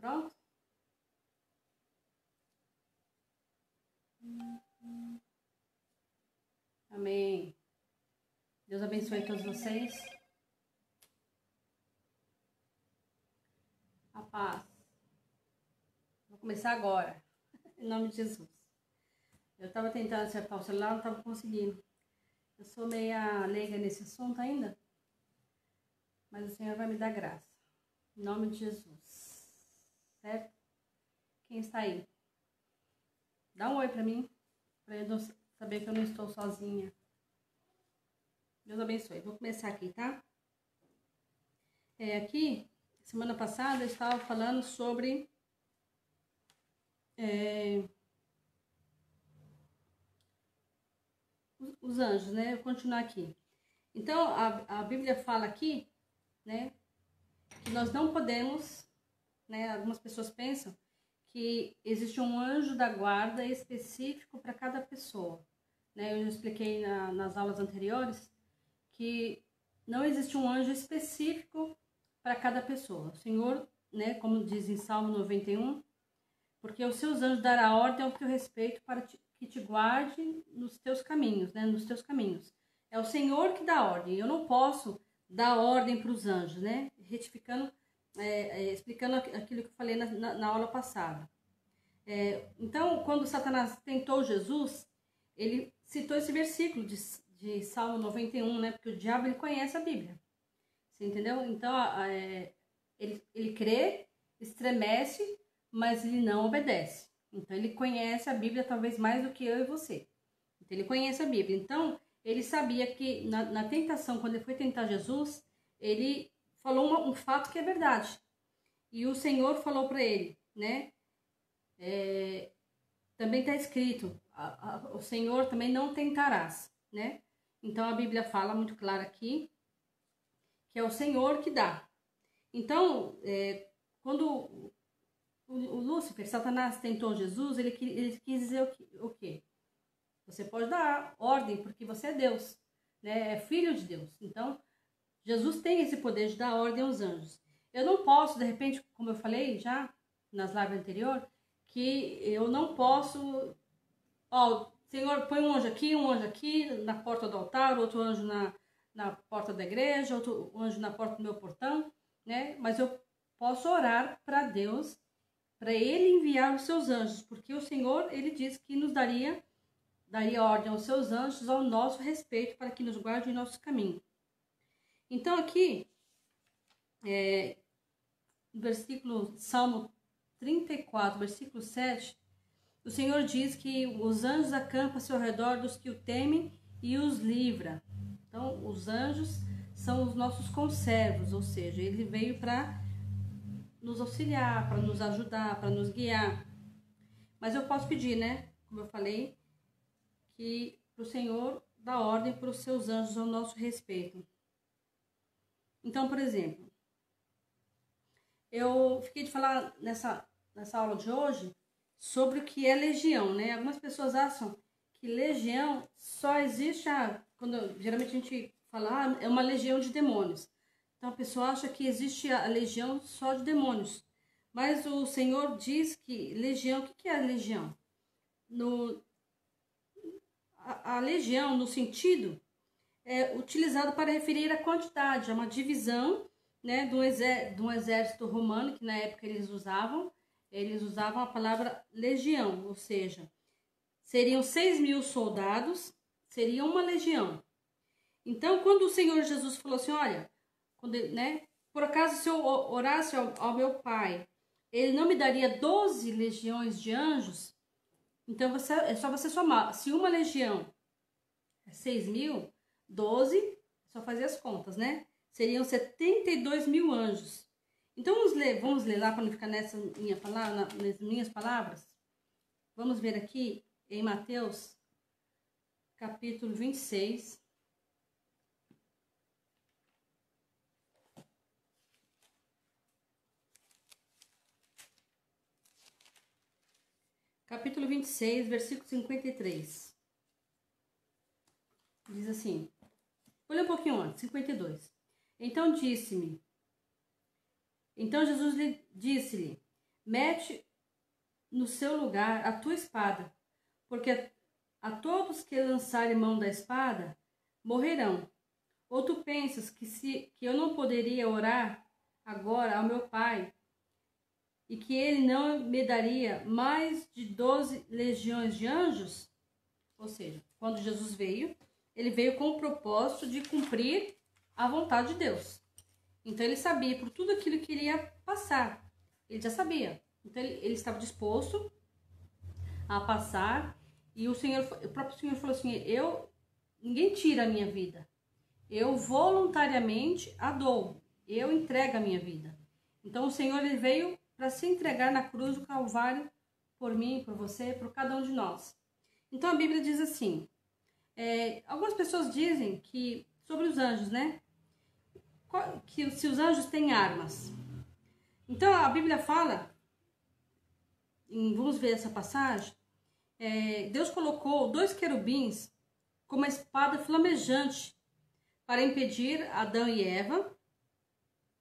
Pronto? Amém. Deus abençoe todos vocês. A paz. Vou começar agora. Em nome de Jesus. Eu estava tentando acertar o celular, não estava conseguindo. Eu sou meia leiga nesse assunto ainda. Mas o Senhor vai me dar graça. Em nome de Jesus. Certo? Quem está aí? Dá um oi para mim. Para eu saber que eu não estou sozinha. Deus abençoe. Vou começar aqui, tá? Aqui, semana passada, eu estava falando sobre os anjos, né? Eu vou continuar aqui. Então, a Bíblia fala aqui, né? Que nós não podemos, né? Algumas pessoas pensam que existe um anjo da guarda específico para cada pessoa, né? Eu já expliquei nas aulas anteriores que não existe um anjo específico para cada pessoa. O Senhor, né? Como diz em Salmo 91, porque os seus anjos dará ordem ao teu respeito para que te guarde nos teus caminhos, né? Nos teus caminhos. É o Senhor que dá ordem. Eu não posso dar ordem para os anjos, né? Retificando, explicando aquilo que eu falei na aula passada. Então, quando Satanás tentou Jesus, ele citou esse versículo de Salmo 91, né? Porque o diabo, ele conhece a Bíblia. Você entendeu? Então, ele crê, estremece, mas ele não obedece. Então, ele conhece a Bíblia talvez mais do que eu e você. Então, ele conhece a Bíblia. Então, ele sabia que na tentação, quando ele foi tentar Jesus, ele falou um fato que é verdade. E o Senhor falou para ele, né? Também está escrito, o Senhor também não tentarás, né? Então, a Bíblia fala muito claro aqui, que é o Senhor que dá. Então, quando o Lúcifer, Satanás, tentou Jesus, ele quis dizer o quê? Você pode dar ordem, porque você é Deus, né? É filho de Deus. Então, Jesus tem esse poder de dar ordem aos anjos. Eu não posso, de repente, como eu falei já nas lives anteriores, que eu não posso... Senhor, põe um anjo aqui na porta do altar, outro anjo na porta da igreja, outro anjo na porta do meu portão, né? Mas eu posso orar para Deus, para Ele enviar os seus anjos, porque o Senhor, Ele disse que nos daria ordem aos seus anjos ao nosso respeito, para que nos guarde em nosso caminho. Então aqui, no versículo Salmo 34, versículo 7, o Senhor diz que os anjos acampam-se ao redor dos que o temem e os livra. Então, os anjos são os nossos conservos, ou seja, ele veio para nos auxiliar, para nos ajudar, para nos guiar. Mas eu posso pedir, né? Como eu falei, que o Senhor dá ordem para os seus anjos ao nosso respeito. Então, por exemplo, eu fiquei de falar nessa aula de hoje sobre o que é legião, né? Algumas pessoas acham que legião só existe quando geralmente a gente fala, é uma legião de demônios. Então a pessoa acha que existe a legião só de demônios. Mas o Senhor diz que legião, o que é a legião? A legião, no sentido, é utilizado para referir a quantidade, é uma divisão, né, de um exército romano, que na época eles usavam a palavra legião, ou seja, seriam 6.000 soldados, seria uma legião. Então, quando o Senhor Jesus falou assim, olha, né, por acaso se eu orasse ao meu Pai, Ele não me daria 12 legiões de anjos? Então, é só você somar. Se uma legião é 6.000, 12, só fazer as contas, né? Seriam 72.000 anjos. Então, vamos ler lá para não ficar nas minhas palavras. Vamos ver aqui em Mateus, capítulo 26. Capítulo 26, versículo 53. Diz assim, olha um pouquinho antes, 52. Então Jesus lhe disse-lhe, mete no seu lugar a tua espada, porque a todos que lançarem mão da espada morrerão. Ou tu pensas que eu não poderia orar agora ao meu Pai e que ele não me daria mais de 12 legiões de anjos? Ou seja, quando Jesus veio, ele veio com o propósito de cumprir a vontade de Deus. Então ele sabia por tudo aquilo que iria passar. Ele já sabia. Então ele estava disposto a passar. E o próprio Senhor falou assim: ninguém tira a minha vida. Eu voluntariamente a dou. Eu entrego a minha vida. Então o Senhor ele veio para se entregar na cruz do Calvário por mim, por você, por cada um de nós. Então a Bíblia diz assim, algumas pessoas dizem que, sobre os anjos, né? Que se os anjos têm armas. Então a Bíblia fala, vamos ver essa passagem, Deus colocou 2 querubins com uma espada flamejante para impedir Adão e Eva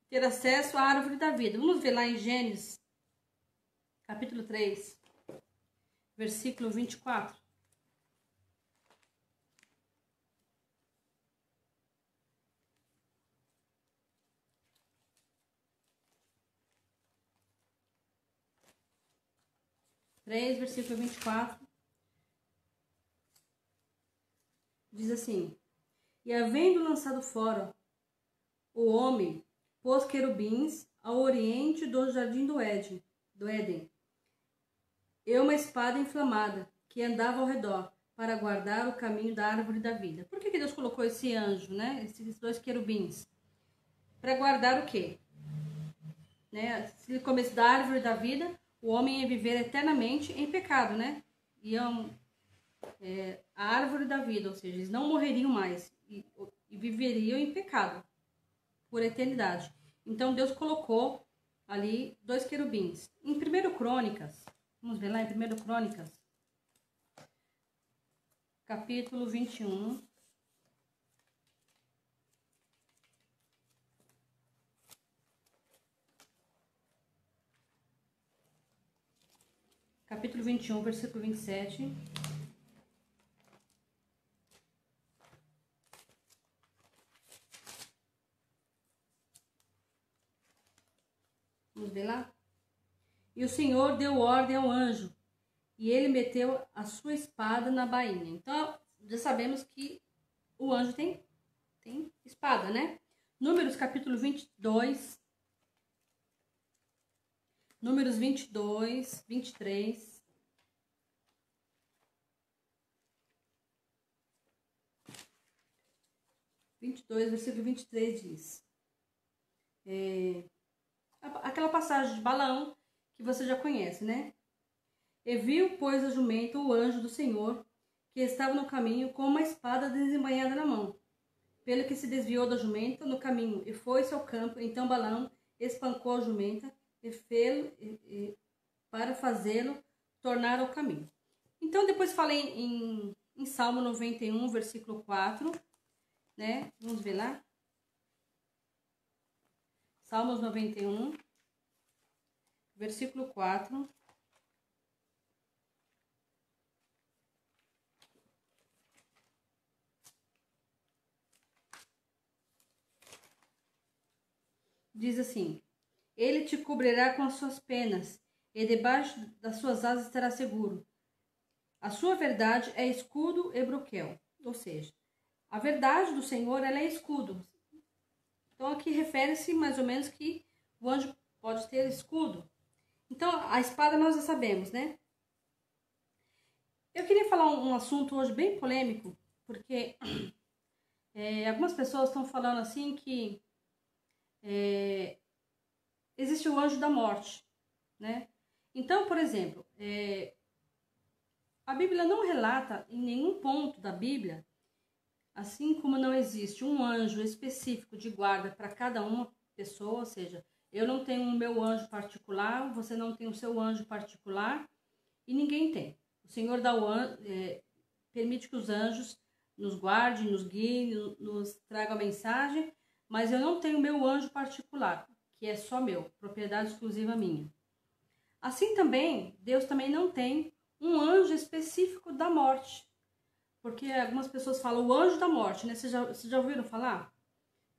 ter acesso à árvore da vida. Vamos ver lá em Gênesis, capítulo 3, versículo 24. Versículo 24, diz assim: E havendo lançado fora o homem, pôs querubins ao oriente do jardim do Éden, e uma espada inflamada que andava ao redor para guardar o caminho da árvore da vida. Por que Deus colocou esse anjo, né? Esses 2 querubins? Para guardar o quê? Né? Se ele comesse da árvore da vida, o homem ia viver eternamente em pecado, né? A árvore da vida, ou seja, eles não morreriam mais e viveriam em pecado por eternidade. Então Deus colocou ali 2 querubins. Em 1 Crônicas, vamos ver lá em 1 Crônicas, capítulo 21. Capítulo 21, versículo 27. Vamos ver lá? E o Senhor deu ordem ao anjo, e ele meteu a sua espada na bainha. Então, já sabemos que o anjo tem espada, né? Números, capítulo 22. Números 22, 23. Versículo 23 diz. Aquela passagem de Balaão que você já conhece, né? E viu, pois, a jumenta o anjo do Senhor, que estava no caminho com uma espada desembainhada na mão. Pelo que se desviou da jumenta no caminho e foi-se ao campo. Então Balaão espancou a jumenta para fazê-lo tornar ao caminho. Então depois falei em Salmo 91, versículo 4, né? Vamos ver lá. Salmos 91, versículo 4. Diz assim: Ele te cobrirá com as suas penas, e debaixo das suas asas estará seguro. A sua verdade é escudo e broquel. Ou seja, a verdade do Senhor, ela é escudo. Então aqui refere-se mais ou menos que o anjo pode ter escudo. Então a espada nós já sabemos, né? Eu queria falar um assunto hoje bem polêmico, porque algumas pessoas estão falando assim que existe o anjo da morte, né? Então, por exemplo, a Bíblia não relata em nenhum ponto da Bíblia, assim como não existe um anjo específico de guarda para cada uma pessoa, ou seja, eu não tenho o meu anjo particular, você não tem o seu anjo particular e ninguém tem. O Senhor dá permite que os anjos nos guardem, nos guiem, nos tragam a mensagem, mas eu não tenho o meu anjo particular, que é só meu, propriedade exclusiva minha. Assim também, Deus também não tem um anjo específico da morte. Porque algumas pessoas falam o anjo da morte, né? Vocês já ouviram falar?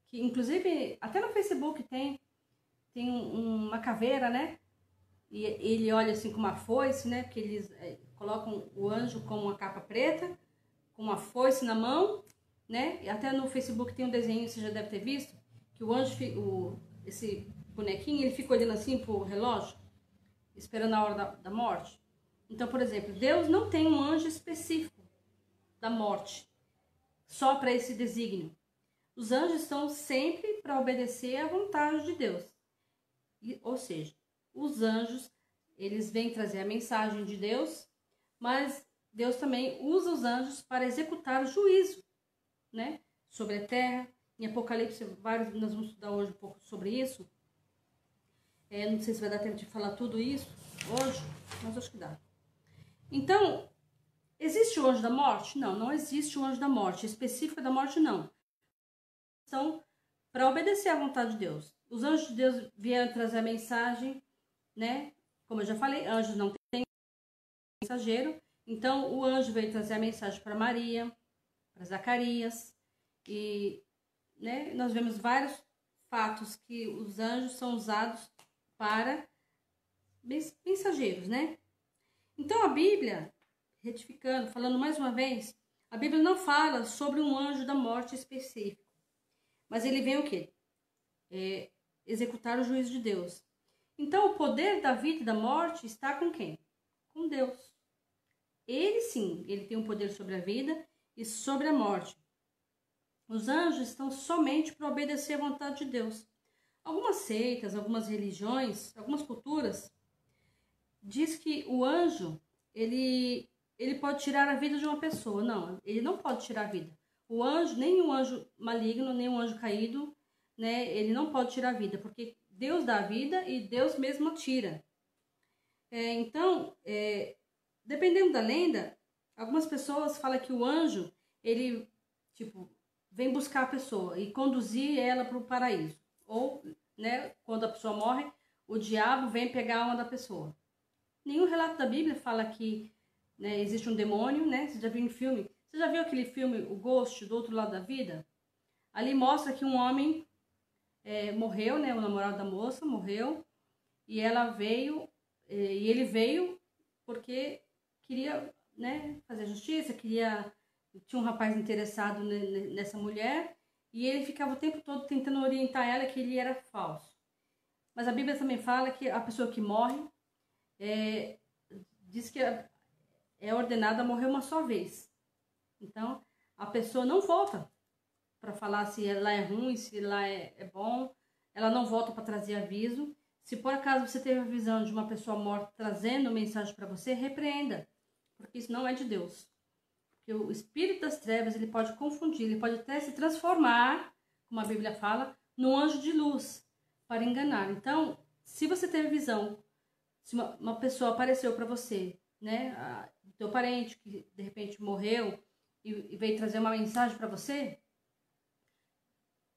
Que, inclusive, até no Facebook tem uma caveira, né? E ele olha assim com uma foice, né? Porque eles colocam o anjo com uma capa preta, com uma foice na mão, né? E até no Facebook tem um desenho, você já deve ter visto, que o anjo, esse bonequinho, ele fica olhando assim pro relógio, esperando a hora da morte. Então, por exemplo, Deus não tem um anjo específico da morte, só para esse desígnio. Os anjos estão sempre para obedecer à vontade de Deus. Ou seja, os anjos, eles vêm trazer a mensagem de Deus, mas Deus também usa os anjos para executar o juízo, né? Sobre a terra. Em Apocalipse, nós vamos estudar hoje um pouco sobre isso. Não sei se vai dar tempo de falar tudo isso hoje, mas acho que dá. Então, existe o anjo da morte? Não, não existe o anjo da morte. Específico da morte, não. Então, para obedecer à vontade de Deus. Os anjos de Deus vieram trazer a mensagem, né? Como eu já falei, anjos não têm mensageiro. Então, o anjo veio trazer a mensagem para Maria, para Zacarias. E, né, nós vemos vários fatos que os anjos são usados para mensageiros, né? Então, a Bíblia, retificando, falando mais uma vez, a Bíblia não fala sobre um anjo da morte específico. Mas ele vem o quê? Executar o juízo de Deus. Então, o poder da vida e da morte está com quem? Com Deus. Ele sim, ele tem um poder sobre a vida e sobre a morte. Os anjos estão somente para obedecer à vontade de Deus. Algumas seitas, algumas religiões, algumas culturas, diz que o anjo, ele pode tirar a vida de uma pessoa. Não, ele não pode tirar a vida. O anjo, nem um anjo maligno, nem um anjo caído, né, ele não pode tirar a vida, porque Deus dá a vida e Deus mesmo tira. Então, dependendo da lenda, algumas pessoas falam que o anjo, ele, vem buscar a pessoa e conduzir ela para o paraíso. Ou, né, quando a pessoa morre, o diabo vem pegar a alma da pessoa. Nenhum relato da Bíblia fala que, né, existe um demônio, né? Você já viu em filme? Você já viu aquele filme, O Ghost, do Outro Lado da Vida? Ali mostra que um homem morreu, né? O namorado da moça morreu. E ela veio, e ele veio porque queria, né, fazer justiça, tinha um rapaz interessado nessa mulher. E ele ficava o tempo todo tentando orientar ela que ele era falso. Mas a Bíblia também fala que a pessoa que morre, diz que é ordenada a morrer uma só vez. Então, a pessoa não volta para falar se ela é ruim, se ela é bom. Ela não volta para trazer aviso. Se por acaso você teve a visão de uma pessoa morta trazendo mensagem para você, repreenda, porque isso não é de Deus. Porque o espírito das trevas, ele pode confundir, ele pode até se transformar, como a Bíblia fala, num anjo de luz para enganar. Então, se você teve visão, se uma pessoa apareceu para você, né, teu parente que de repente morreu e veio trazer uma mensagem para você,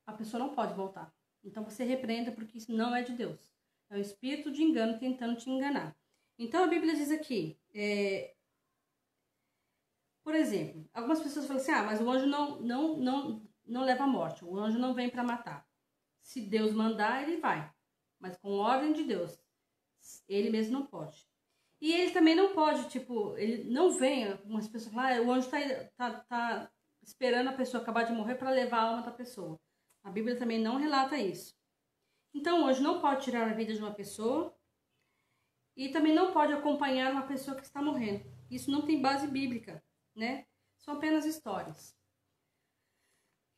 a pessoa não pode voltar. Então você repreenda, porque isso não é de Deus. É o espírito de engano tentando te enganar. Então a Bíblia diz aqui, por exemplo, algumas pessoas falam assim, mas o anjo não leva a morte, o anjo não vem para matar. Se Deus mandar, ele vai, mas com ordem de Deus. Ele mesmo não pode. E ele também não pode, ele não vem, algumas pessoas falam, o anjo tá esperando a pessoa acabar de morrer para levar a alma da pessoa. A Bíblia também não relata isso. Então, o anjo não pode tirar a vida de uma pessoa e também não pode acompanhar uma pessoa que está morrendo. Isso não tem base bíblica, né? São apenas histórias.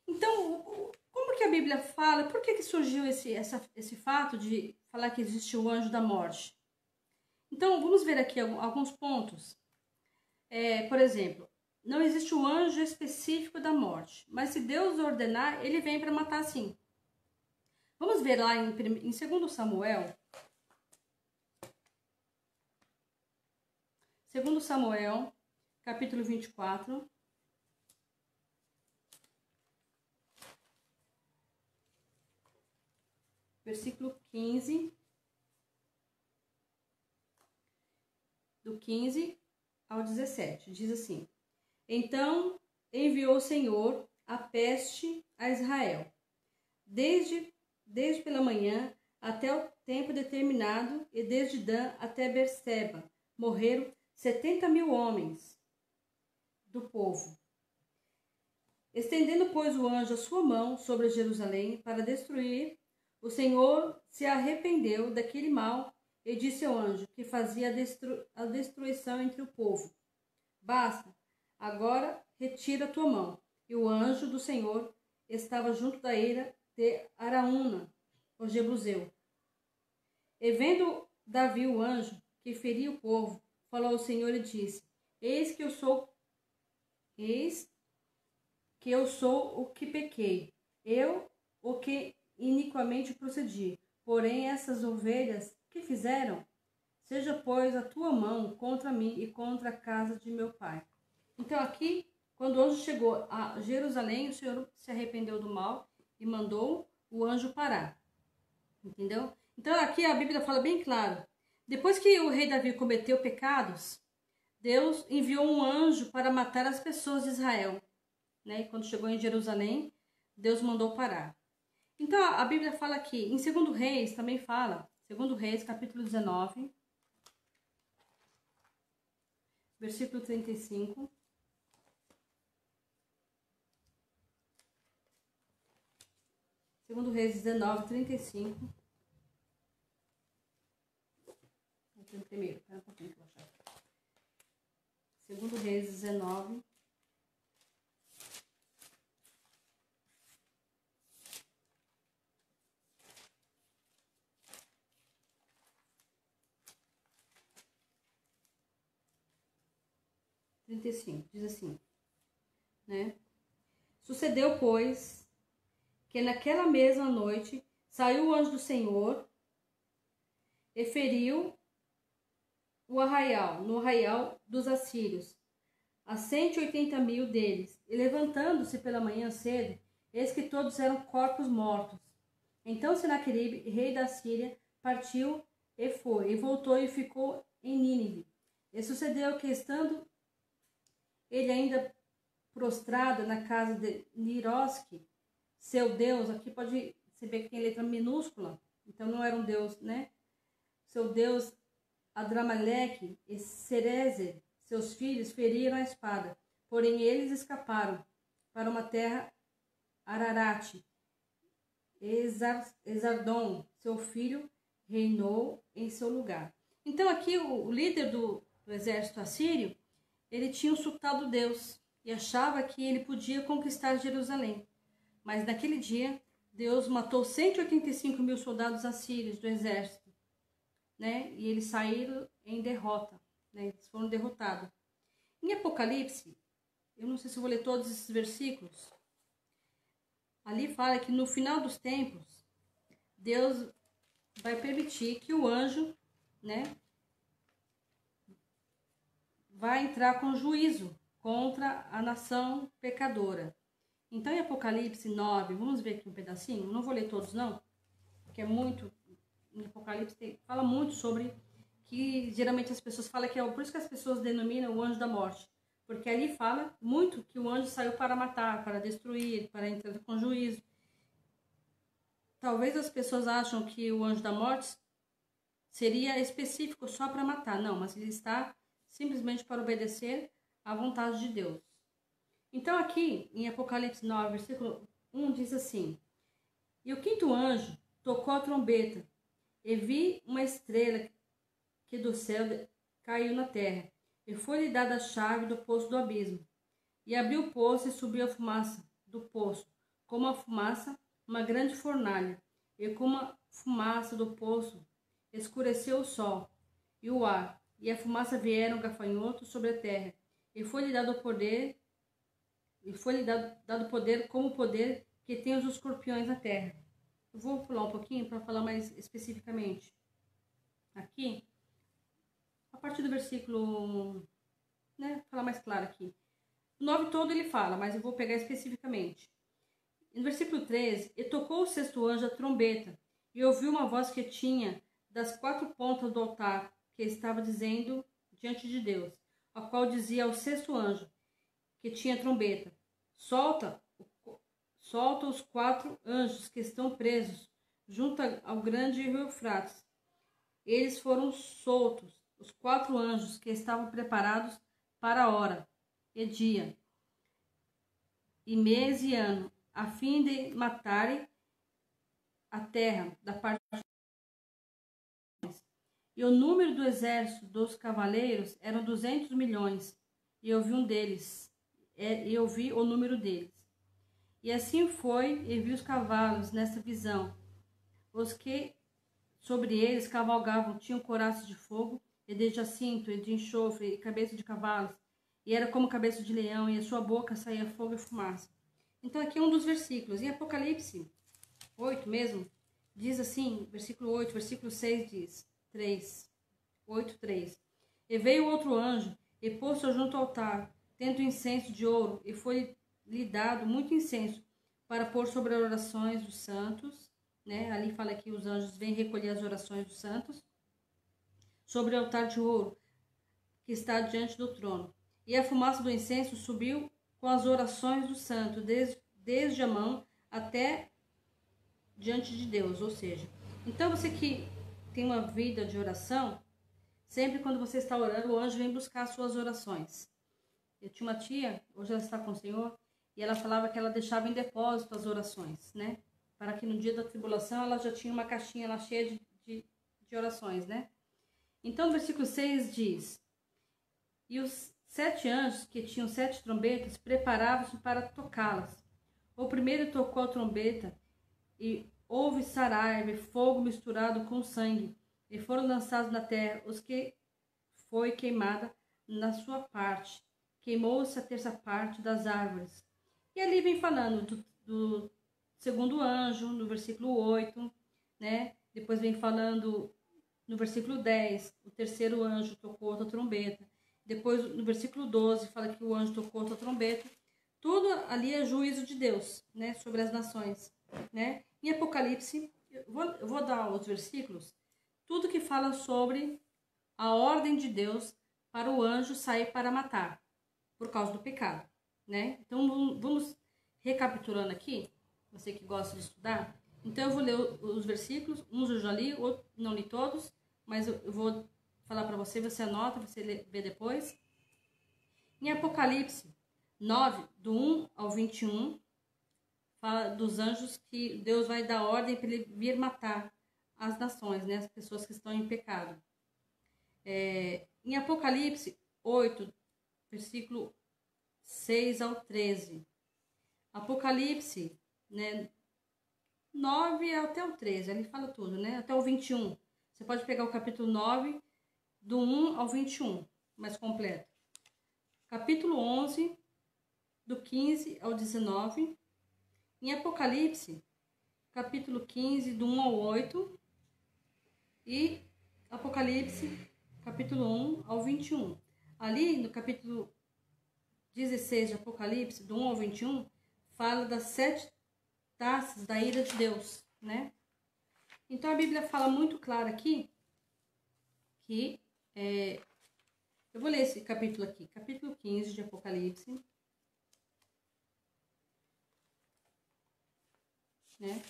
Então, como que a Bíblia fala? Por que surgiu esse fato de falar que existe o anjo da morte? Então, vamos ver aqui alguns pontos. Por exemplo, não existe um anjo específico da morte, mas se Deus ordenar, ele vem para matar sim. Vamos ver lá em 2 Samuel. 2 Samuel, capítulo 24. Versículo 15. 15 ao 17. Diz assim: Então enviou o Senhor a peste a Israel, desde pela manhã até o tempo determinado, e desde Dan até Berseba morreram 70.000 homens do povo. Estendendo, pois, o anjo a sua mão sobre Jerusalém para destruir, o Senhor se arrependeu daquele mal e disse ao anjo que fazia a destruição entre o povo: Basta, agora retira a tua mão. E o anjo do Senhor estava junto da eira de Araúna, o Jebuseu. E vendo Davi o anjo que feria o povo, falou ao Senhor e disse: Eis que eu sou o que pequei, eu o que iniquamente procedi. Porém, essas ovelhas que fizeram, seja, pois, a tua mão contra mim e contra a casa de meu pai. Então aqui, quando o anjo chegou a Jerusalém, o Senhor se arrependeu do mal e mandou o anjo parar. Entendeu? Então aqui a Bíblia fala bem claro. Depois que o rei Davi cometeu pecados, Deus enviou um anjo para matar as pessoas de Israel. Né? E quando chegou em Jerusalém, Deus mandou parar. Então a Bíblia fala aqui, em 2 Reis também fala, 2 Reis, capítulo 19, versículo 35. 2 Reis 19, 35. Primeiro, espera um pouquinho que eu vou achar. 2 Reis 19. Diz assim, né? Sucedeu, pois, que naquela mesma noite saiu o anjo do Senhor e feriu no arraial dos assírios, a 180.000 deles. E levantando-se pela manhã cedo, eis que todos eram corpos mortos. Então Senaqueribe, rei da Síria, partiu e foi, e voltou e ficou em Nínive. E sucedeu que, estando ele ainda prostrado na casa de Niroski, seu deus, aqui pode perceber que tem letra minúscula, então não era um deus, né? Seu deus Adrameleque e Cerezer, seus filhos, feriram a espada, porém eles escaparam para uma terra Ararate. Esardom, seu filho, reinou em seu lugar. Então aqui o líder do exército assírio, ele tinha insultado Deus e achava que ele podia conquistar Jerusalém. Mas naquele dia, Deus matou 185.000 soldados assírios do exército, né? E eles saíram em derrota, né? Eles foram derrotados. Em Apocalipse, eu não sei se eu vou ler todos esses versículos, ali fala que no final dos tempos, Deus vai permitir que o anjo, né, vai entrar com juízo contra a nação pecadora. Então, em Apocalipse 9, vamos ver aqui um pedacinho, não vou ler todos não, porque é muito, em Apocalipse fala muito sobre que geralmente as pessoas falam que é por isso que as pessoas denominam o anjo da morte, porque ali fala muito que o anjo saiu para matar, para destruir, para entrar com juízo. Talvez as pessoas acham que o anjo da morte seria específico só para matar, não, mas ele está simplesmente para obedecer à vontade de Deus. Então aqui, em Apocalipse 9, versículo 1, diz assim: E o quinto anjo tocou a trombeta, e vi uma estrela que do céu caiu na terra, e foi-lhe dada a chave do poço do abismo. E abriu o poço e subiu a fumaça do poço, como a fumaça, uma grande fornalha, e como a fumaça do poço escureceu o sol e o ar, e a fumaça vieram gafanhotos sobre a terra, e foi-lhe dado poder, como o poder que tem os escorpiões na terra. Eu vou pular um pouquinho para falar mais especificamente. Aqui, a partir do versículo, né, falar mais claro aqui. O 9 todo ele fala, mas eu vou pegar especificamente. No versículo 13, e tocou o sexto anjo a trombeta, e ouviu uma voz que tinha das quatro pontas do altar, que estava dizendo diante de Deus, ao qual dizia ao sexto anjo, que tinha trombeta: solta os 4 anjos que estão presos junto ao grande rio Eufrates. Eles foram soltos, os 4 anjos que estavam preparados para a hora, e dia, e mês e ano, a fim de matarem a terra da parte. E o número do exército dos cavaleiros eram 200 milhões, e eu vi o número deles. E assim foi, e vi os cavalos nessa visão. Os que sobre eles cavalgavam tinham couraças de fogo, e de jacinto, e de enxofre, e cabeça de cavalos, e era como cabeça de leão, e a sua boca saía fogo e fumaça. Então aqui é um dos versículos. Em Apocalipse 8 mesmo, diz assim, versículo 8, versículo 6 diz, 8:3. E veio outro anjo, e pôs-se junto ao altar, tendo incenso de ouro, e foi-lhe dado muito incenso, para pôr sobre as orações dos santos, né? Ali fala que os anjos vêm recolher as orações dos santos, sobre o altar de ouro, que está diante do trono. E a fumaça do incenso subiu com as orações dos santos, desde a mão até diante de Deus, ou seja, então você que tem uma vida de oração, sempre quando você está orando, o anjo vem buscar as suas orações. Eu tinha uma tia, hoje ela está com o Senhor, e ela falava que ela deixava em depósito as orações, né? Para que no dia da tribulação ela já tinha uma caixinha lá cheia de orações, né? Então, o versículo 6 diz: e os 7 anjos que tinham 7 trombetas preparavam-se para tocá-las. O primeiro tocou a trombeta, e houve saraiva e fogo misturado com sangue, e foram lançados na terra os que foi queimada na sua parte. Queimou-se a terça parte das árvores. E ali vem falando do segundo anjo, no versículo 8, né? Depois vem falando no versículo 10, o terceiro anjo tocou outra trombeta. Depois, no versículo 12, fala que o anjo tocou outra trombeta. Tudo ali é juízo de Deus, né? Sobre as nações, né? Em Apocalipse, eu vou dar os versículos, tudo que fala sobre a ordem de Deus para o anjo sair para matar, por causa do pecado, né? Então, vamos recapitulando aqui, você que gosta de estudar. Então, eu vou ler os versículos, uns eu já li, outros não li todos, mas eu vou falar para você, você anota, você vê depois. Em Apocalipse 9, do 1 ao 21, fala dos anjos que Deus vai dar ordem para ele vir matar as nações, né? As pessoas que estão em pecado. Em Apocalipse 8, versículo 6 ao 13. Apocalipse, né, 9 até o 13, ele fala tudo, né? Até o 21. Você pode pegar o capítulo 9, do 1 ao 21, mais completo. Capítulo 11, do 15 ao 19. Em Apocalipse, capítulo 15, do 1 ao 8. E Apocalipse, capítulo 1 ao 21. Ali, no capítulo 16 de Apocalipse, do 1 ao 21, fala das 7 taças da ira de Deus, né? Então, a Bíblia fala muito claro aqui que... eu vou ler esse capítulo aqui, capítulo 15 de Apocalipse, né?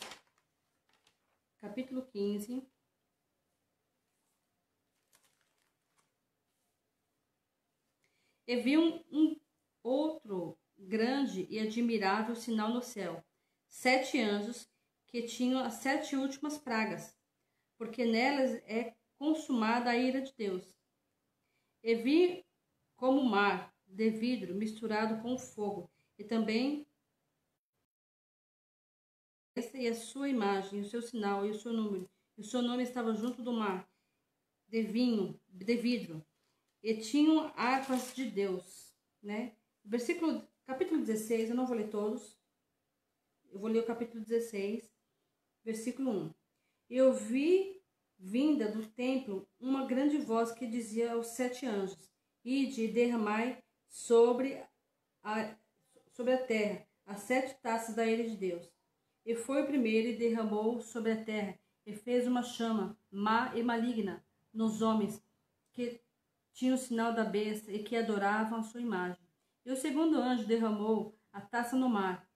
Capítulo 15. E vi um outro grande e admirável sinal no céu, 7 anjos que tinham as 7 últimas pragas, porque nelas é consumada a ira de Deus. E vi como mar de vidro misturado com fogo, e também esta e a sua imagem, o seu sinal e o seu número. E o seu nome estava junto do mar de vidro, e tinham harpas de Deus, né? Capítulo 16, eu não vou ler todos. Eu vou ler o capítulo 16, versículo 1. Eu vi vinda do templo uma grande voz que dizia aos 7 anjos: ide e derramai sobre a terra as 7 taças da ira de Deus. E foi o primeiro e derramou sobre a terra, e fez uma chama má e maligna nos homens que tinham o sinal da besta e que adoravam a sua imagem. E o segundo anjo derramou a taça no mar,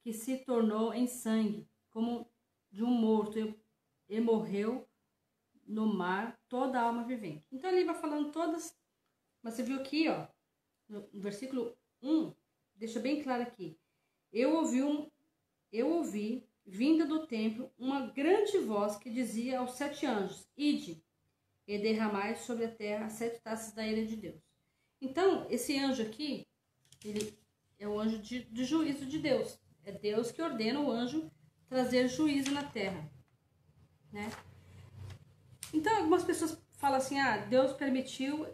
que se tornou em sangue, como de um morto, e morreu no mar toda a alma vivente. Então ele vai falando todas, mas você viu aqui, ó, no versículo 1, deixa bem claro aqui. Eu ouvi, vinda do templo, uma grande voz que dizia aos 7 anjos: Ide, e derramai sobre a terra as 7 taças da ira de Deus. Então, esse anjo aqui, ele é o anjo de juízo de Deus. É Deus que ordena o anjo trazer juízo na terra, né? Então, algumas pessoas falam assim, Deus permitiu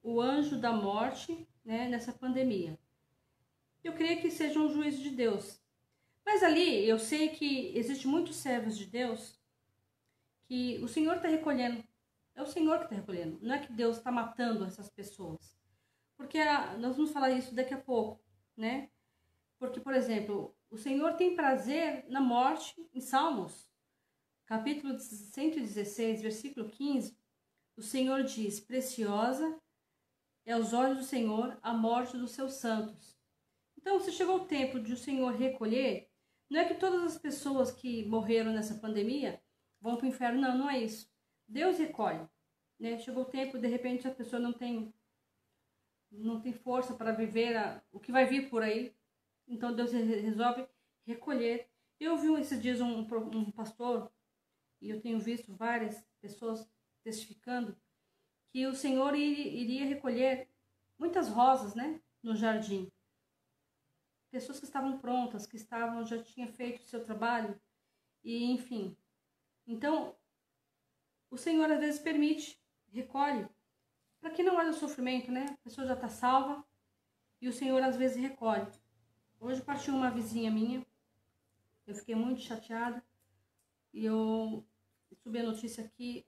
o anjo da morte, né, nessa pandemia. Eu creio que seja um juízo de Deus. Mas ali, eu sei que existem muitos servos de Deus que o Senhor está recolhendo. É o Senhor que está recolhendo. Não é que Deus está matando essas pessoas. Porque nós vamos falar isso daqui a pouco, né? Porque, por exemplo, o Senhor tem prazer na morte em Salmos. Capítulo 116, versículo 15, o Senhor diz: preciosa é aos olhos do Senhor a morte dos seus santos. Então, se chegou o tempo de o Senhor recolher, não é que todas as pessoas que morreram nessa pandemia vão para o inferno, não, não é isso. Deus recolhe, né? Chegou o tempo, de repente, a pessoa não tem força para viver o que vai vir por aí. Então, Deus resolve recolher. Eu ouvi esses dias um pastor, e eu tenho visto várias pessoas testificando, que o Senhor iria recolher muitas rosas, né, no jardim. Pessoas que estavam prontas, que já tinham feito o seu trabalho, e enfim. Então, o Senhor às vezes permite, recolhe, para que não haja sofrimento, né? A pessoa já está salva, e o Senhor às vezes recolhe. Hoje partiu uma vizinha minha, eu fiquei muito chateada, e eu subi a notícia aqui,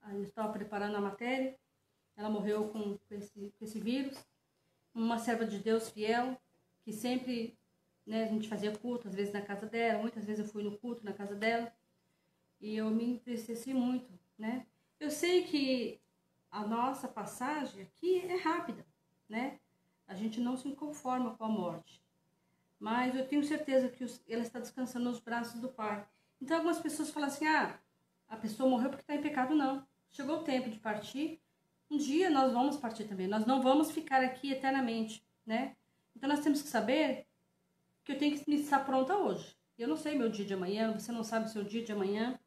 eu estava preparando a matéria, ela morreu com esse vírus. Uma serva de Deus fiel, que sempre, né, a gente fazia culto, às vezes na casa dela, muitas vezes eu fui no culto na casa dela, e eu me entristeci muito, né? Eu sei que a nossa passagem aqui é rápida, né? A gente não se conforma com a morte, mas eu tenho certeza que ela está descansando nos braços do Pai. Então algumas pessoas falam assim, a pessoa morreu porque está em pecado. Não, chegou o tempo de partir, um dia nós vamos partir também, nós não vamos ficar aqui eternamente, né? Então nós temos que saber que eu tenho que estar pronta hoje. Eu não sei meu dia de amanhã, você não sabe o seu dia de amanhã.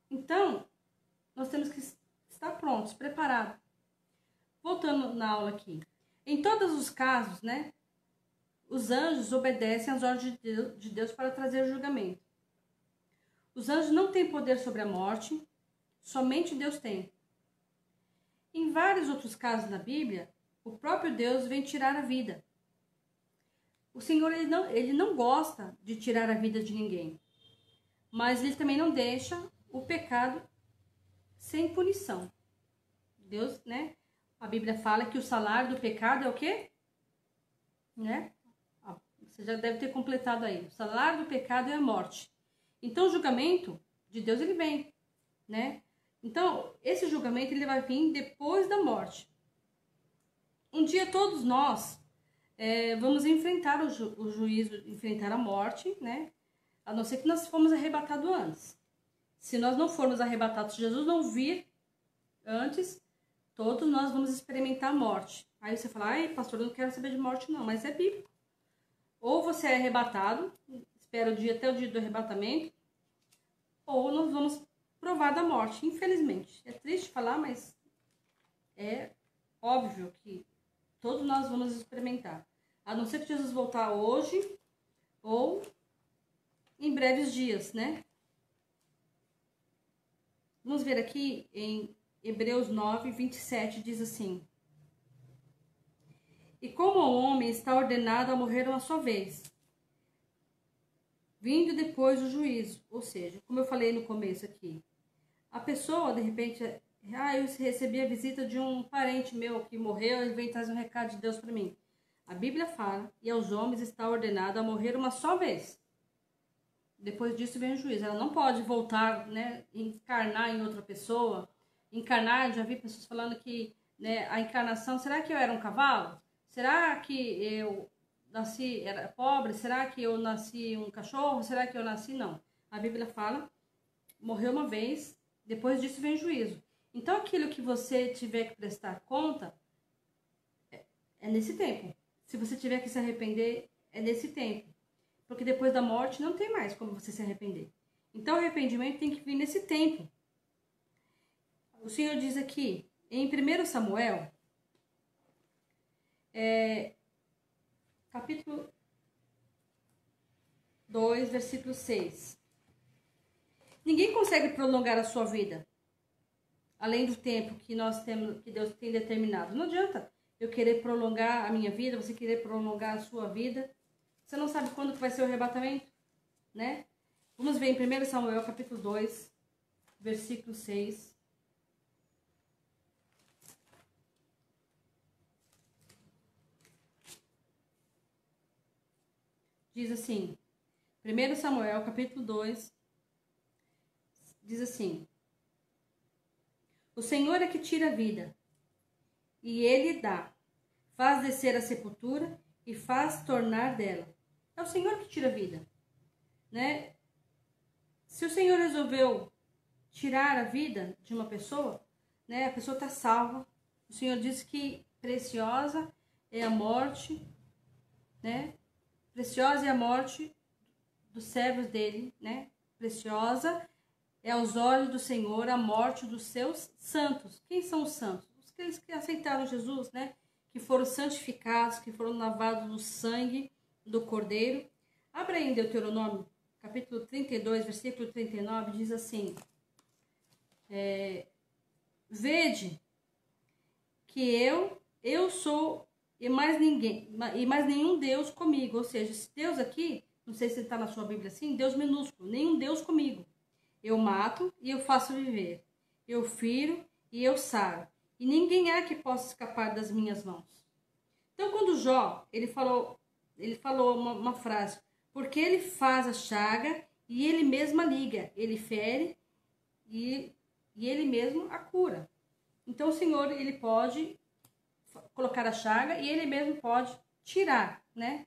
Então, nós temos que estar prontos, preparados. Voltando na aula aqui. Em todos os casos, né, os anjos obedecem às ordens de Deus para trazer julgamento. Os anjos não têm poder sobre a morte, somente Deus tem. Em vários outros casos na Bíblia, o próprio Deus vem tirar a vida. O Senhor ele não gosta de tirar a vida de ninguém, mas ele também não deixa o pecado sem punição. Deus, né? A Bíblia fala que o salário do pecado é o quê? Né? Você já deve ter completado aí. O salário do pecado é a morte. Então o julgamento de Deus ele vem, né? Então esse julgamento ele vai vir depois da morte. Um dia todos nós vamos enfrentar o juízo, enfrentar a morte, né? A não ser que nós fomos arrebatados antes. Se nós não formos arrebatados, se Jesus não vir antes, todos nós vamos experimentar a morte. Aí você fala, pastor, eu não quero saber de morte não, mas é bíblico. Ou você é arrebatado, espera até o dia do arrebatamento, ou nós vamos provar da morte, infelizmente. É triste falar, mas é óbvio que todos nós vamos experimentar. A não ser que Jesus voltar hoje ou em breves dias, né? Vamos ver aqui em Hebreus 9, 27, diz assim: e como o homem está ordenado a morrer uma só vez, vindo depois o juízo. Ou seja, como eu falei no começo aqui, a pessoa, de repente, eu recebi a visita de um parente meu que morreu, ele veio trazer um recado de Deus para mim. A Bíblia fala, e aos homens está ordenado a morrer uma só vez. Depois disso vem o juízo. Ela não pode voltar, né, encarnar em outra pessoa, encarnar. Já vi pessoas falando que, né, a encarnação, será que eu era um cavalo? Será que eu nasci, era pobre? Será que eu nasci um cachorro? Será que eu nasci? Não. A Bíblia fala, morreu uma vez, depois disso vem juízo. Então, aquilo que você tiver que prestar conta, é nesse tempo. Se você tiver que se arrepender, é nesse tempo. Porque depois da morte não tem mais como você se arrepender. Então, o arrependimento tem que vir nesse tempo. O Senhor diz aqui, em 1 Samuel, capítulo 2, versículo 6. Ninguém consegue prolongar a sua vida além do tempo que nós temos, que Deus tem determinado. Não adianta eu querer prolongar a minha vida, você querer prolongar a sua vida. Você não sabe quando que vai ser o arrebatamento, né? Vamos ver em 1 Samuel, capítulo 2, versículo 6. Diz assim, 1 Samuel, capítulo 2, diz assim: o Senhor é que tira a vida, e Ele dá, faz descer a sepultura e faz tornar dela. É o Senhor que tira a vida, né? Se o Senhor resolveu tirar a vida de uma pessoa, né, a pessoa está salva. O Senhor diz que preciosa é a morte, né? Preciosa é a morte dos servos dele, né? Preciosa é aos olhos do Senhor a morte dos seus santos. Quem são os santos? Aqueles que aceitaram Jesus, né? Que foram santificados, que foram lavados no sangue do Cordeiro. Abra aí em Deuteronômio, capítulo 32, versículo 39, diz assim: vede que eu sou e mais ninguém, e mais nenhum Deus comigo. Ou seja, esse Deus aqui, não sei se está na sua Bíblia assim, Deus minúsculo, nenhum Deus comigo. Eu mato e eu faço viver. Eu firo e eu saro. E ninguém há que possa escapar das minhas mãos. Então, quando Jó, ele falou uma frase, porque ele faz a chaga e ele mesmo a liga, ele fere e ele mesmo a cura. Então, o Senhor, ele pode colocar a chaga e ele mesmo pode tirar, né?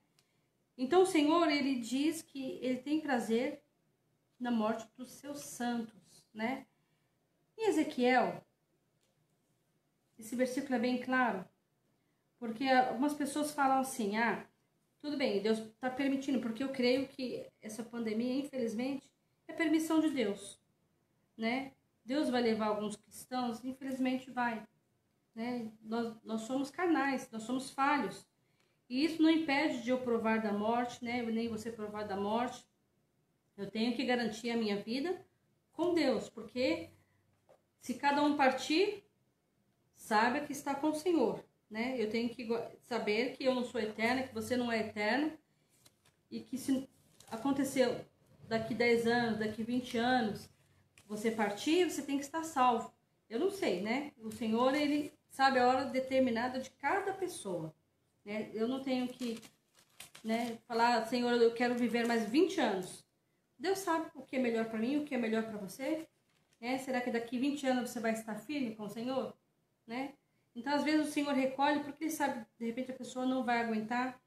Então, o Senhor, ele diz que ele tem prazer na morte dos seus santos, né? Em Ezequiel, esse versículo é bem claro, porque algumas pessoas falam assim, tudo bem, Deus está permitindo, porque eu creio que essa pandemia, infelizmente, é permissão de Deus, né? Deus vai levar alguns cristãos, infelizmente vai, né? Nós somos carnais, nós somos falhos, e isso não impede de eu provar da morte, né? Nem você provar da morte. Eu tenho que garantir a minha vida com Deus, porque se cada um partir, saiba que está com o Senhor, né? Eu tenho que saber que eu não sou eterna, que você não é eterno, e que se acontecer daqui 10 anos, daqui 20 anos, você partir, você tem que estar salvo. Eu não sei, né? O Senhor, ele sabe a hora determinada de cada pessoa, né? Eu não tenho que, né, falar, Senhor, eu quero viver mais 20 anos. Deus sabe o que é melhor para mim, o que é melhor para você, né? Será que daqui 20 anos você vai estar firme com o Senhor, né? Então, às vezes o Senhor recolhe porque ele sabe, de repente a pessoa não vai aguentar,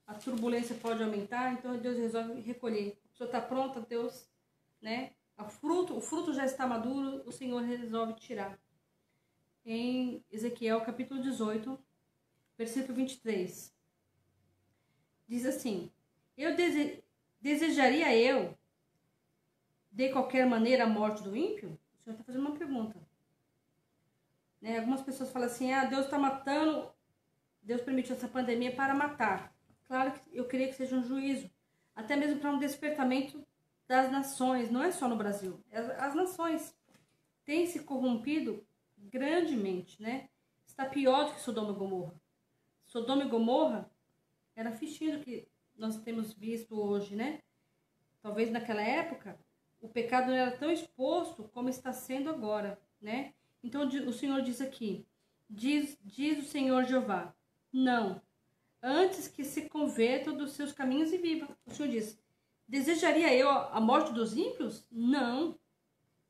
a turbulência pode aumentar, então Deus resolve recolher. A pessoa está pronta, Deus, né? O fruto já está maduro, o Senhor resolve tirar. Em Ezequiel, capítulo 18, versículo 23, diz assim: desejaria eu, de qualquer maneira, a morte do ímpio? O Senhor está fazendo uma pergunta. Né? Algumas pessoas falam assim, Deus está matando, Deus permitiu essa pandemia para matar. Claro que eu queria que seja um juízo, até mesmo para um despertamento das nações, não é só no Brasil. As nações têm se corrompido grandemente, né? Está pior do que Sodoma e Gomorra. Sodoma e Gomorra era fichinho do que nós temos visto hoje, né? Talvez naquela época o pecado não era tão exposto como está sendo agora, né? Então o Senhor diz aqui, diz o Senhor Jeová, não, antes que se convertam dos seus caminhos e vivam. O Senhor diz, desejaria eu a morte dos ímpios? Não,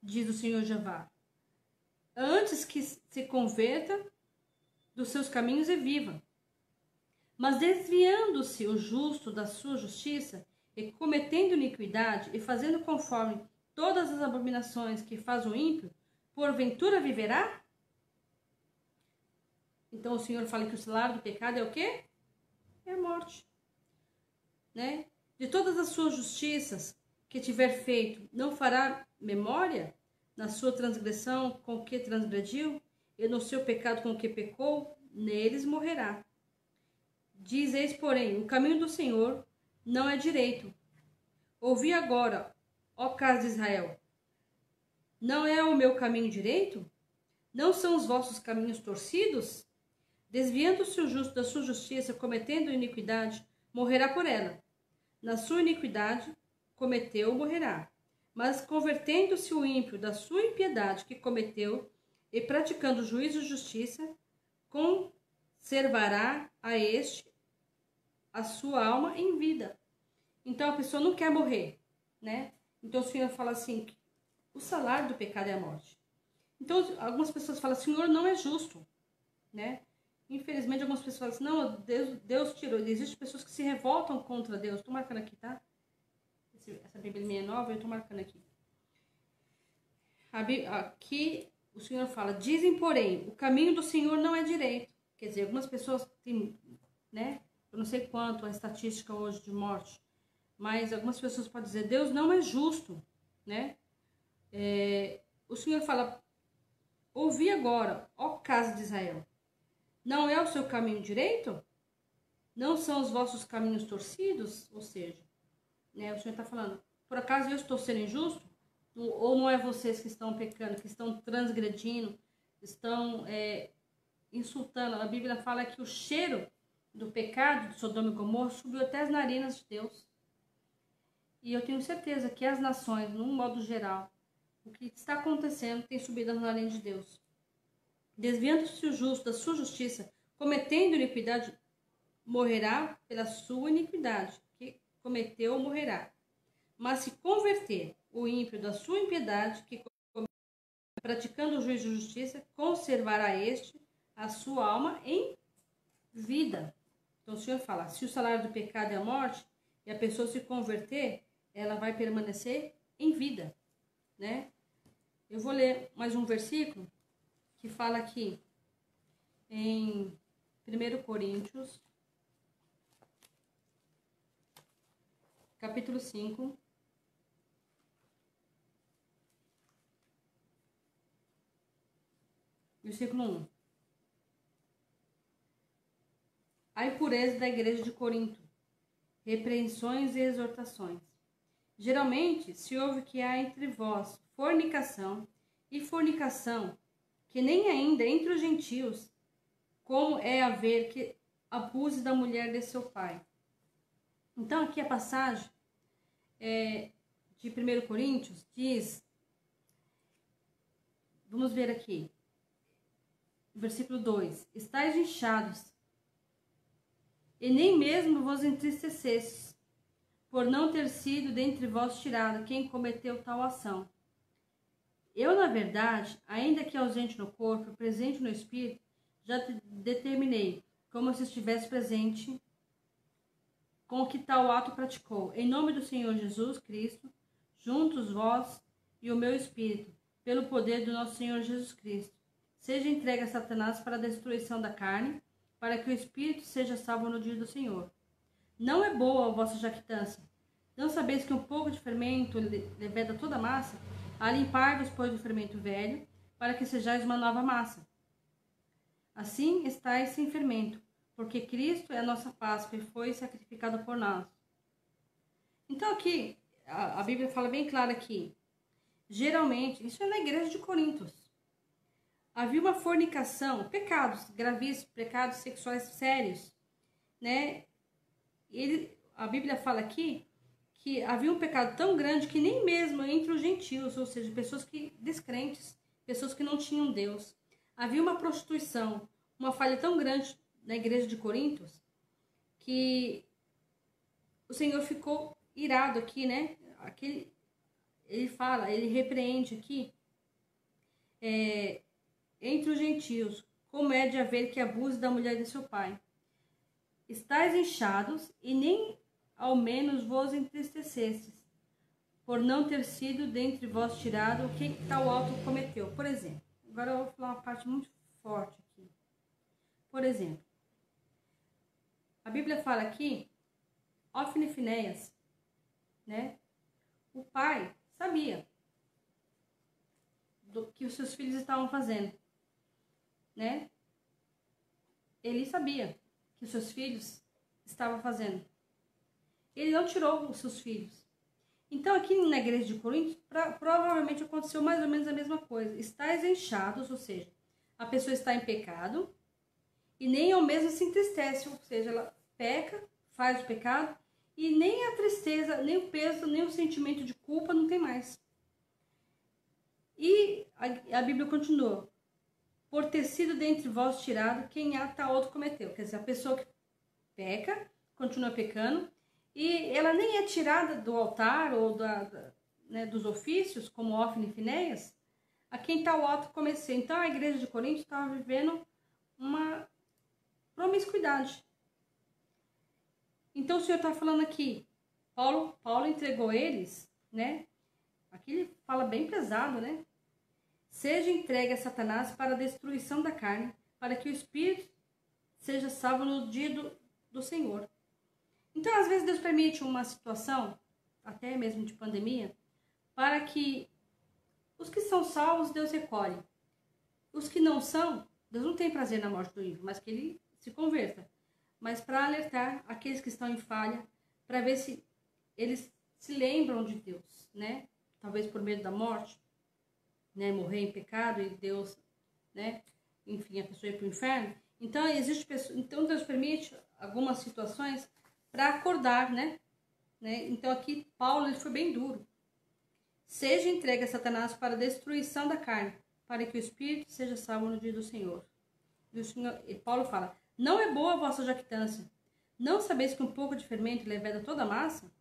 diz o Senhor Jeová. antes que se converta dos seus caminhos e viva. Mas desviando-se o justo da sua justiça, e cometendo iniquidade, e fazendo conforme todas as abominações que faz o ímpio, porventura viverá? Então o Senhor fala que o salário do pecado é o quê? É a morte. Né? De todas as suas justiças que tiver feito, não fará memória na sua transgressão com que transgrediu, e no seu pecado com que pecou, neles morrerá. Dizeis, porém, o caminho do Senhor não é direito. Ouvi agora, ó casa de Israel, não é o meu caminho direito? Não são os vossos caminhos torcidos? Desviando-se o justo da sua justiça, cometendo iniquidade, morrerá por ela. Na sua iniquidade, cometeu, morrerá. Mas convertendo-se o ímpio da sua impiedade que cometeu, e praticando juízo e justiça, conservará a este a sua alma em vida. Então a pessoa não quer morrer, né? Então o Senhor fala assim, que o salário do pecado é a morte. Então algumas pessoas falam, Senhor, não é justo, né? Infelizmente algumas pessoas falam assim, não, Deus tirou. Existem pessoas que se revoltam contra Deus. Estou marcando aqui, tá? Essa Bíblia minha é nova, eu estou marcando aqui. Aqui o Senhor fala, dizem, porém, o caminho do Senhor não é direito. Quer dizer, algumas pessoas têm, né? Eu não sei quanto a estatística hoje de morte, mas algumas pessoas podem dizer, Deus não é justo, né? O Senhor fala, ouvi agora, ó casa de Israel, não é o seu caminho direito? Não são os vossos caminhos torcidos? Ou seja, né, o Senhor está falando, por acaso eu estou sendo injusto? Ou não é vocês que estão pecando, que estão transgredindo, estão insultando? A Bíblia fala que o cheiro do pecado de Sodoma e Gomorra subiu até as narinas de Deus. E eu tenho certeza que as nações, num modo geral, o que está acontecendo tem subido às narinas de Deus. Desviando-se o justo da sua justiça, cometendo iniquidade, morrerá pela sua iniquidade, que cometeu, morrerá. Mas se converter o ímpio da sua impiedade, que praticando o juízo e justiça, conservará este a sua alma em vida. Então o Senhor fala, se o salário do pecado é a morte, e a pessoa se converter, ela vai permanecer em vida, né? Eu vou ler mais um versículo que fala aqui em 1 Coríntios, capítulo 5, versículo 1. A impureza da igreja de Corinto, repreensões e exortações. Geralmente se ouve que há entre vós fornicação, e fornicação, que nem ainda entre os gentios, como é haver que abuse da mulher de seu pai. Então aqui a passagem de 1 Coríntios diz, vamos ver aqui, versículo 2, estáis inchados, e nem mesmo vos entristecestes, por não ter sido dentre vós tirado quem cometeu tal ação. Eu, na verdade, ainda que ausente no corpo, presente no espírito, já te determinei, como se estivesse presente com o que tal ato praticou. Em nome do Senhor Jesus Cristo, juntos vós e o meu espírito, pelo poder do nosso Senhor Jesus Cristo, seja entregue a Satanás para a destruição da carne, para que o espírito seja salvo no dia do Senhor. Não é boa a vossa jactância. Não sabeis que um pouco de fermento leveda toda a massa? A limpar-vos, pois, do fermento velho, para que sejais uma nova massa. Assim estáis sem fermento, porque Cristo é a nossa Páscoa e foi sacrificado por nós. Então aqui, a Bíblia fala bem claro aqui, geralmente, isso é na igreja de Corinto, havia uma fornicação, pecados gravíssimos, pecados sexuais sérios, né? A Bíblia fala aqui que havia um pecado tão grande que nem mesmo entre os gentios, ou seja, pessoas descrentes, pessoas que não tinham Deus, havia uma prostituição, uma falha tão grande na igreja de Corinto, que o Senhor ficou irado aqui, né? Ele fala, ele repreende aqui, entre os gentios, como é de haver que abuse da mulher de seu pai. Estais inchados, e nem ao menos vos entristecestes, por não ter sido dentre vós tirado o que tal auto cometeu. Por exemplo, agora eu vou falar uma parte muito forte aqui. Por exemplo, a Bíblia fala aqui, Ofni e Finéias, né? O pai sabia do que os seus filhos estavam fazendo, né? Ele sabia que os seus filhos estavam fazendo. Ele não tirou os seus filhos. Então, aqui na igreja de Corinto, provavelmente aconteceu mais ou menos a mesma coisa. Estais inchados, ou seja, a pessoa está em pecado e nem ao mesmo se entristece, ou seja, ela peca, faz o pecado e nem a tristeza, nem o peso, nem o sentimento de culpa não tem mais. E a Bíblia continua: por ter sido dentre vós tirado, quem há tal outro cometeu. Quer dizer, a pessoa que peca, continua pecando, e ela nem é tirada do altar ou né, dos ofícios, como Ofni e Finéias, a quem tal outro cometeu. Então a igreja de Corinto estava vivendo uma promiscuidade. Então o Senhor está falando aqui, Paulo entregou eles, né? Aqui ele fala bem pesado, né? Seja entregue a Satanás para a destruição da carne, para que o espírito seja salvo no dia do Senhor. Então, às vezes, Deus permite uma situação, até mesmo de pandemia, para que os que são salvos, Deus recolhe. Os que não são, Deus não tem prazer na morte do ímpio, mas que ele se converta. Mas para alertar aqueles que estão em falha, para ver se eles se lembram de Deus, né? Talvez por medo da morte, né? Morrer em pecado e Deus, né? Enfim, a pessoa ir para o inferno. Então, então Deus permite algumas situações para acordar, né? Então aqui Paulo ele foi bem duro. Seja entregue a Satanás para a destruição da carne, para que o espírito seja salvo no dia do Senhor. E Paulo fala: não é boa a vossa jactância. Não sabeis que um pouco de fermento leveda toda a massa?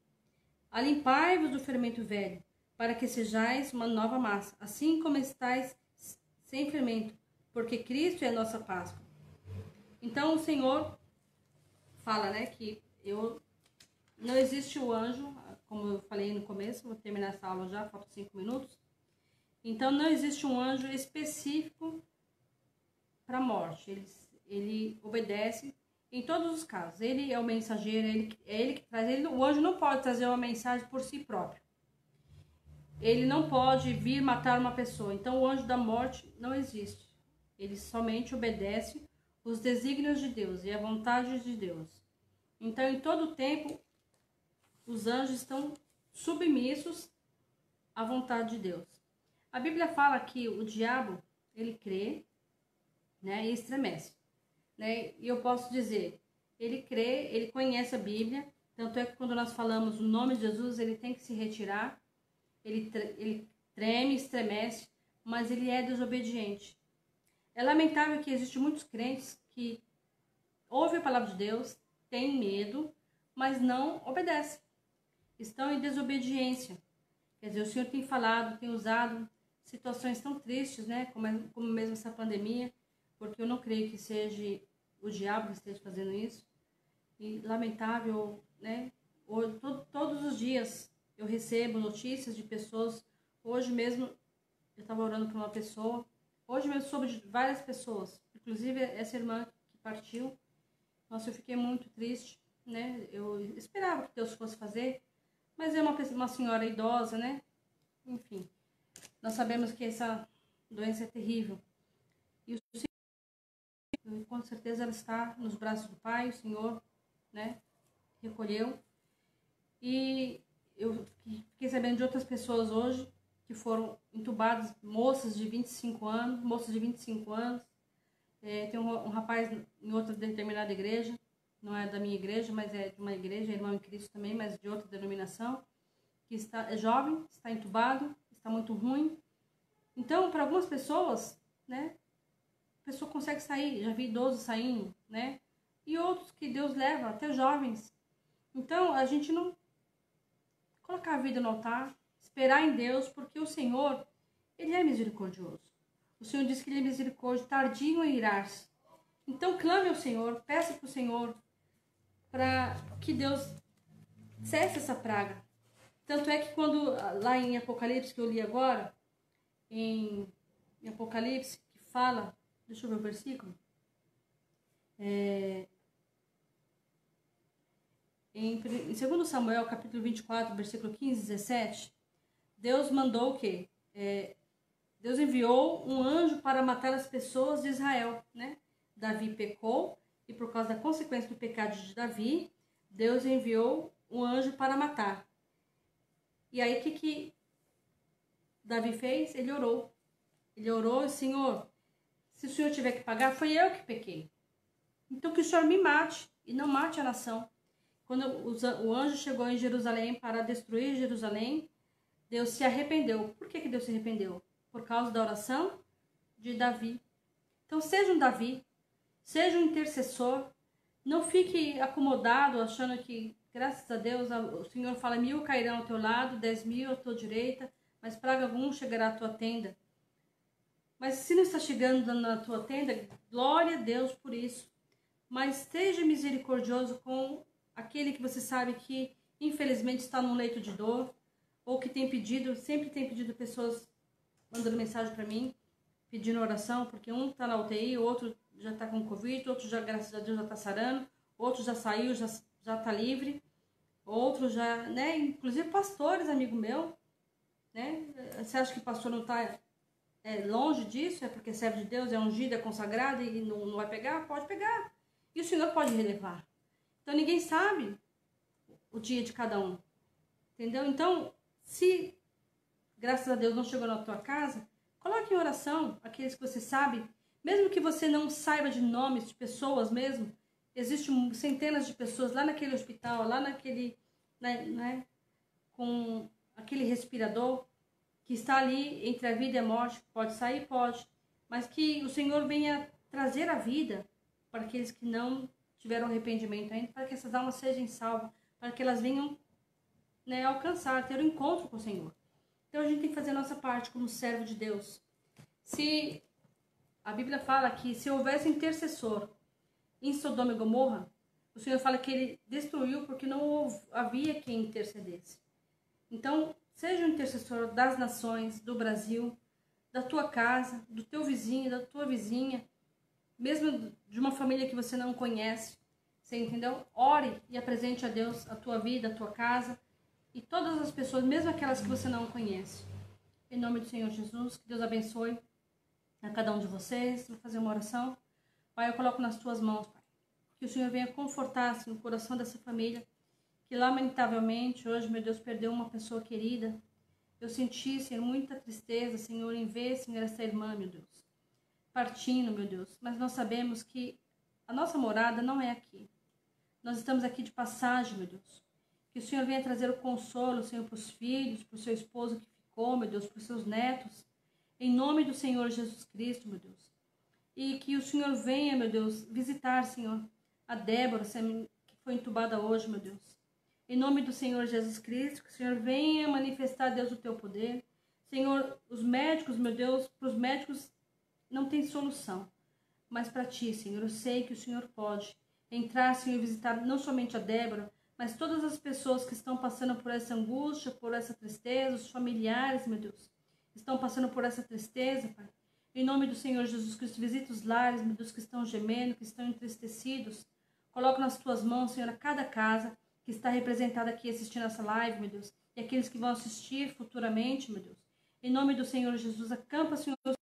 Alimpai-vos do fermento velho, para que sejais uma nova massa, assim como estáis sem fermento, porque Cristo é a nossa Páscoa. Então o Senhor fala, né, que não existe o anjo, como eu falei no começo, vou terminar essa aula já, faltam 5 minutos. Então não existe um anjo específico para a morte, ele obedece em todos os casos. Ele é o mensageiro, é ele que traz. O anjo não pode trazer uma mensagem por si próprio. Ele não pode vir matar uma pessoa. Então o anjo da morte não existe. Ele somente obedece os desígnios de Deus e a vontade de Deus. Então, em todo o tempo, os anjos estão submissos à vontade de Deus. A Bíblia fala que o diabo, ele crê, né, e estremece. Né? E eu posso dizer, ele crê, ele conhece a Bíblia, tanto é que quando nós falamos o nome de Jesus, ele tem que se retirar, ele treme, estremece, mas ele é desobediente. É lamentável que existem muitos crentes que ouvem a palavra de Deus, têm medo, mas não obedecem. Estão em desobediência. Quer dizer, o Senhor tem falado, tem usado situações tão tristes, né? Como mesmo essa pandemia, porque eu não creio que seja o diabo que esteja fazendo isso. E lamentável, né? Hoje, todos os dias eu recebo notícias de pessoas. Hoje mesmo eu estava orando por uma pessoa. Hoje mesmo soube de várias pessoas, inclusive essa irmã que partiu. Nossa, eu fiquei muito triste, né? Eu esperava que Deus fosse fazer, mas é uma senhora idosa, né? Enfim, nós sabemos que essa doença é terrível. E o Senhor, com certeza, ela está nos braços do Pai, o Senhor, né? Recolheu. E eu fiquei sabendo de outras pessoas hoje que foram entubadas, moças de 25 anos. Tem um rapaz em outra determinada igreja, não é da minha igreja, mas é de uma igreja, irmão em Cristo também, mas de outra denominação, que é jovem, está entubado, está muito ruim. Então, para algumas pessoas, né, a pessoa consegue sair, já vi idosos saindo, né, e outros que Deus leva, até jovens. Então, a gente não colocar a vida no altar, esperar em Deus, porque o Senhor, Ele é misericordioso. O Senhor diz que Ele é misericórdia, tardio em irar-se. Então clame ao Senhor, peça para o Senhor, para que Deus cesse essa praga. Tanto é que quando, lá em Apocalipse, que eu li agora, em Apocalipse, que fala, deixa eu ver o versículo, em 2 Samuel, capítulo 24, versículo 15 e 17, Deus mandou o quê? Deus enviou um anjo para matar as pessoas de Israel, né? Davi pecou, e por causa da consequência do pecado de Davi, Deus enviou um anjo para matar. E aí, o que Davi fez? Ele orou. Ele orou, Senhor, se o Senhor tiver que pagar, foi eu que pequei. Então que o Senhor me mate, e não mate a nação. Quando o anjo chegou em Jerusalém para destruir Jerusalém, Deus se arrependeu. Por que Deus se arrependeu? Por causa da oração de Davi. Então seja um Davi, seja um intercessor, não fique acomodado achando que, graças a Deus, o Senhor fala, 1000 cairão ao teu lado, 10.000 à tua direita, mas praga algum chegará à tua tenda. Mas se não está chegando na tua tenda, glória a Deus por isso. Mas seja misericordioso com aquele que você sabe que, infelizmente, está num leito de dor, ou que tem pedido, sempre tem pedido pessoas mandando mensagem para mim, pedindo oração, porque um está na UTI, o outro já está com Covid, outro já, graças a Deus, já está sarando, outro já saiu, já está livre, outro já, né, inclusive pastores, amigo meu, né, você acha que pastor não está longe disso, é porque servo de Deus, é ungido, é consagrado e não vai pegar? Pode pegar, e o Senhor pode relevar. Então ninguém sabe o dia de cada um, entendeu? Então, se graças a Deus não chegou na tua casa, coloque em oração aqueles que você sabe, mesmo que você não saiba de nomes de pessoas mesmo, existem centenas de pessoas lá naquele hospital, lá naquele, né, com aquele respirador, que está ali entre a vida e a morte, pode sair, pode, mas que o Senhor venha trazer a vida para aqueles que não tiveram arrependimento ainda, para que essas almas sejam salvas, para que elas venham, né, alcançar, ter um encontro com o Senhor. Então a gente tem que fazer a nossa parte como servo de Deus. Se a Bíblia fala que se houvesse intercessor em Sodoma e Gomorra, o Senhor fala que ele destruiu porque não havia quem intercedesse. Então, seja um intercessor das nações, do Brasil, da tua casa, do teu vizinho, da tua vizinha, mesmo de uma família que você não conhece, você entendeu? Ore e apresente a Deus a tua vida, a tua casa e todas as pessoas, mesmo aquelas que você não conhece. Em nome do Senhor Jesus, que Deus abençoe a cada um de vocês. Vou fazer uma oração. Pai, eu coloco nas tuas mãos, Pai. Que o Senhor venha confortar, Senhor, o coração dessa família, que lamentavelmente hoje, meu Deus, perdeu uma pessoa querida. Eu senti, Senhor, muita tristeza, Senhor, em ver, Senhor, essa irmã, meu Deus, partindo, meu Deus. Mas nós sabemos que a nossa morada não é aqui. Nós estamos aqui de passagem, meu Deus. Que o Senhor venha trazer o consolo, Senhor, para os filhos, para o seu esposo que ficou, meu Deus, para os seus netos. Em nome do Senhor Jesus Cristo, meu Deus. E que o Senhor venha, meu Deus, visitar, Senhor, a Débora, que foi entubada hoje, meu Deus. Em nome do Senhor Jesus Cristo, que o Senhor venha manifestar, Deus, o teu poder. Senhor, os médicos, meu Deus, para os médicos não tem solução. Mas para ti, Senhor, eu sei que o Senhor pode entrar, Senhor, e visitar não somente a Débora, mas todas as pessoas que estão passando por essa angústia, por essa tristeza, os familiares, meu Deus, estão passando por essa tristeza, Pai. Em nome do Senhor Jesus Cristo, visita os lares, meu Deus, que estão gemendo, que estão entristecidos. Coloca nas tuas mãos, Senhor, a cada casa que está representada aqui assistindo essa live, meu Deus, e aqueles que vão assistir futuramente, meu Deus. Em nome do Senhor Jesus, acampa, Senhor, ao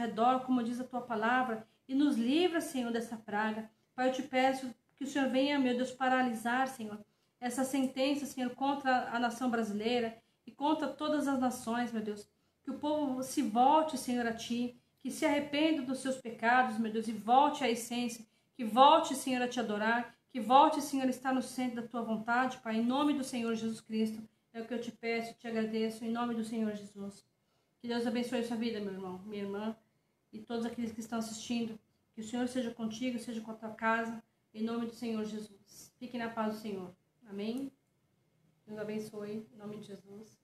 redor, como diz a tua palavra, e nos livra, Senhor, dessa praga. Pai, eu te peço que o Senhor venha, meu Deus, paralisar, Senhor, essa sentença, Senhor, contra a nação brasileira e contra todas as nações, meu Deus. Que o povo se volte, Senhor, a ti, que se arrependa dos seus pecados, meu Deus, e volte à essência, que volte, Senhor, a te adorar, que volte, Senhor, a estar no centro da tua vontade, Pai, em nome do Senhor Jesus Cristo. É o que eu te peço, te agradeço, em nome do Senhor Jesus. Que Deus abençoe a sua vida, meu irmão, minha irmã, e todos aqueles que estão assistindo. Que o Senhor seja contigo, seja com a tua casa, em nome do Senhor Jesus. Fique na paz do Senhor. Amém? Deus abençoe, em nome de Jesus.